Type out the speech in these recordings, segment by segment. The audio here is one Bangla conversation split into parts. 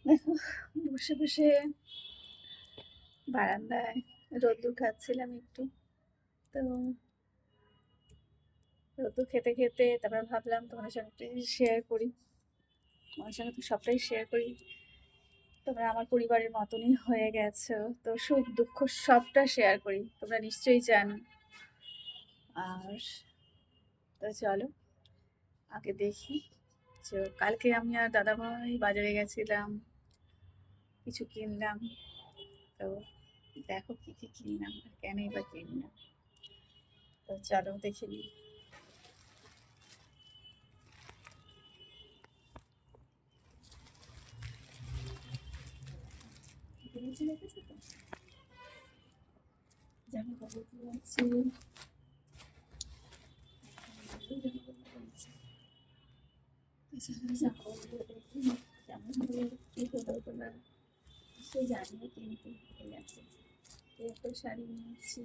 দেখো, বসে বসে বারান্দায় রোদ্দুর খাচ্ছিলাম একটু। তো রোদ্দুর খেতে খেতে তারপর ভাবলাম তোমাদের সঙ্গে একটু শেয়ার করি। তোমাদের সঙ্গে তো সবটাই শেয়ার করি। তোমরা আমার পরিবারের মতনই হয়ে গেছো, তো সুখ দুঃখ সবটা শেয়ার করি, তোমরা নিশ্চয়ই জানো। আর তো চলো আগে দেখি। তো কালকে আমি আর দাদাভাই বাজারে গেছিলাম, কিছু কিনলাম। তো দেখো কি কি কিনলাম আর কেনই বা কিনলাম, তো চলো দেখে নিই। নিচে রেখেছো তো জামা কাপড় কিনেছি, জামা কাপড় দেখি কেমন হলে কি হলো তোমরা সে জানিও, কিন্তু এই আছে। একটা শাড়ি নিয়েছি,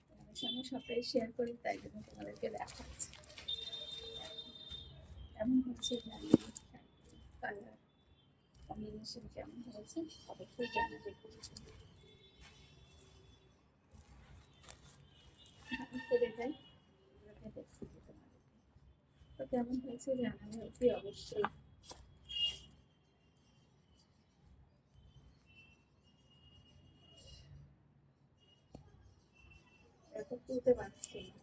তোমাদের সঙ্গে সবটাই শেয়ার করি, তাই জন্য তোমাদেরকে দেখাচ্ছি। কেমন হচ্ছে জানি, কালার কম্বিনেশন কেমন হয়েছে অবশ্যই জানাবে। করে যাই দেখছি তোমাদেরকে, তো কেমন হয়েছে জানাবে অতি অবশ্যই। এত তুলতে পারছি না।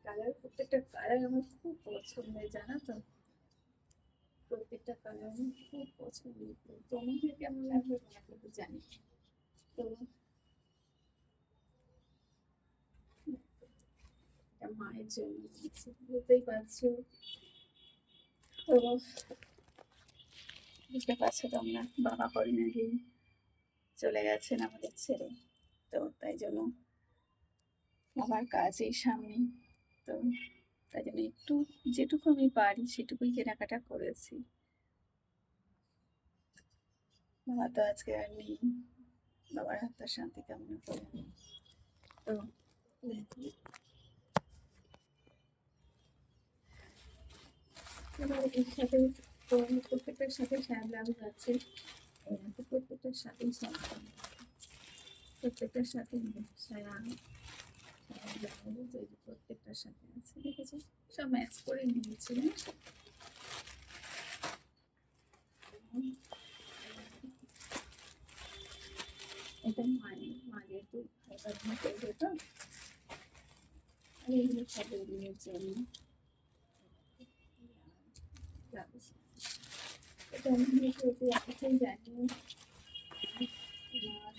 কালার, প্রত্যেকটা কালার আমার খুব পছন্দের, জানো তো। প্রত্যেকটা কালার আমার খুব পছন্দের, তো তোমাদের কেমন লাগবে না কিন্তু জানি। তো এটা মায়ের জন্য নিয়েছি, বুঝতেই পারছো। তো বুঝতে পারছো তোমরা, বাবা কদিন আগেই চলে গেছেন আমাদের ছেড়ে। তো তাই জন্য বাবার কাজ এই সামনে। তো তাই জন্য একটু যেটুকু আমি পারি সেটুকুই কেনাকাটা করেছি। বাবা তো আজকে আর নেই, বাবার হাতটা শান্তি কামনা করে। তো দেখো, এবার এর সাথে তো প্রত্যেকটার সাথে সায়া ব্লাউজ আছে, প্রত্যেকটার সাথেই সায়া, প্রত্যেকটার সাথে সায়া, ব্লাউজ এই যে প্রত্যেকটার সাথে আছে, দেখেছো সব ম্যাচ করে নিয়েছি। এটা মায়ের, মা যেহেতু হালকা ভাত করবে, তো আর এইগুলো সব এগুলোর জন্য ব্লাউজ। এটা আমি যেহেতু অবশ্যই জানি। আর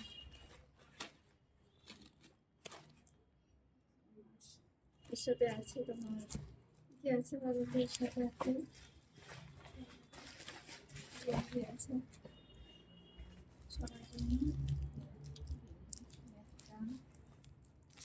এর সাথে আছে তোমার কি আছে বলো তো, এর সাথে আছে আছে সবার জন্য